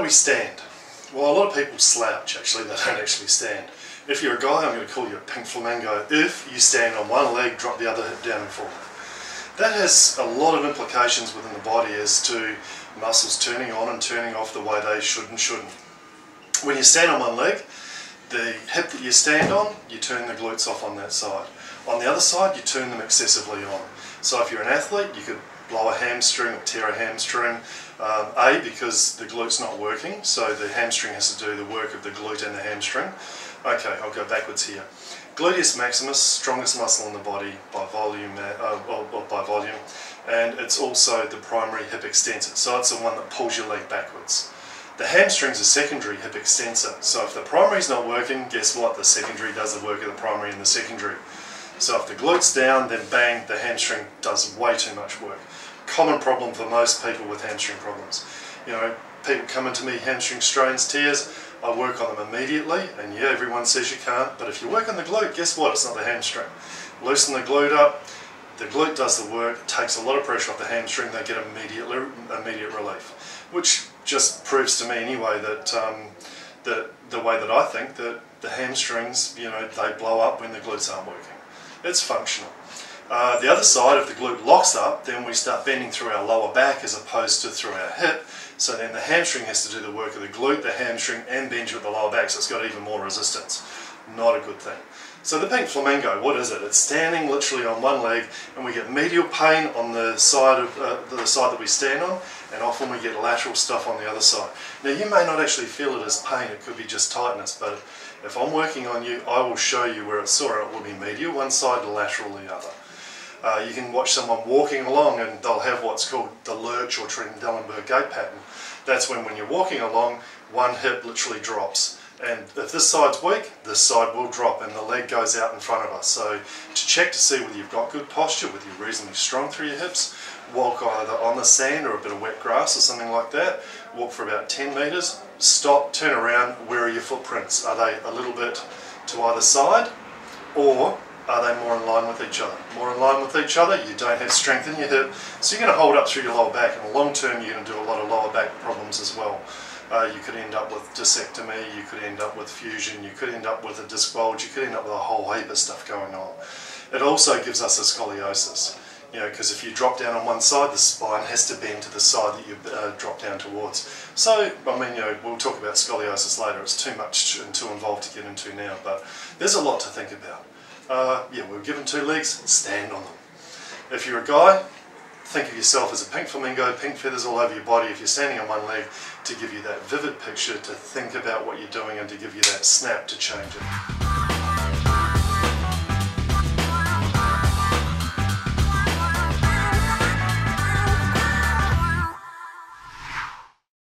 we stand? Well, a lot of people slouch actually, they don't actually stand. If you're a guy, I'm going to call you a pink flamingo if you stand on one leg, drop the other hip down and forward. That has a lot of implications within the body as to muscles turning on and turning off the way they should and shouldn't. When you stand on one leg, the hip that you stand on, you turn the glutes off on that side. On the other side, you turn them excessively on. So if you're an athlete, you could blow a hamstring or tear a hamstring, because the glute's not working, so the hamstring has to do the work of the glute and the hamstring. Okay, I'll go backwards here. Gluteus maximus, strongest muscle in the body by volume, and it's also the primary hip extensor, so it's the one that pulls your leg backwards. The hamstring's a secondary hip extensor, so if the primary's not working, guess what? The secondary does the work of the primary and the secondary. So if the glute's down, then bang, the hamstring does way too much work. Common problem for most people with hamstring problems. You know, people come into me, hamstring strains, tears, I work on them immediately, and yeah, everyone says you can't, but if you work on the glute, guess what? It's not the hamstring. Loosen the glute up, the glute does the work, takes a lot of pressure off the hamstring, they get immediate relief. Which just proves to me anyway that the way that I think that the hamstrings, you know, they blow up when the glutes aren't working. It's functional. The other side, if the glute locks up, then we start bending through our lower back as opposed to through our hip. So then the hamstring has to do the work of the glute, the hamstring, and bend you at the lower back, so it's got even more resistance. Not a good thing. So the pink flamingo, what is it? It's standing literally on one leg, and we get medial pain on the side of the side that we stand on, and often we get lateral stuff on the other side. Now you may not actually feel it as pain, it could be just tightness, but if I'm working on you, I will show you where it's sore. It will be medial one side and lateral the other. You can watch someone walking along and they'll have what's called the lurch or Trendelenburg gait pattern. That's when you're walking along, one hip literally drops. And if this side's weak, this side will drop and the leg goes out in front of us. So to check to see whether you've got good posture, whether you're reasonably strong through your hips, walk either on the sand or a bit of wet grass or something like that. Walk for about 10 metres, stop, turn around. Where are your footprints? Are they a little bit to either side, or are they more in line with each other? More in line with each other, you don't have strength in your hip, so you're going to hold up through your lower back. In the long term, you're going to do a lot of lower back problems as well. You could end up with discectomy, you could end up with fusion, you could end up with a disc bulge, you could end up with a whole heap of stuff going on. It also gives us a scoliosis, you know, because if you drop down on one side, the spine has to bend to the side that you drop down towards. So, I mean, you know, we'll talk about scoliosis later. It's too much and too involved to get into now, but there's a lot to think about. Yeah, we're given two legs, stand on them. If you're a guy, think of yourself as a pink flamingo, pink feathers all over your body if you're standing on one leg, to give you that vivid picture, to think about what you're doing and to give you that snap to change it.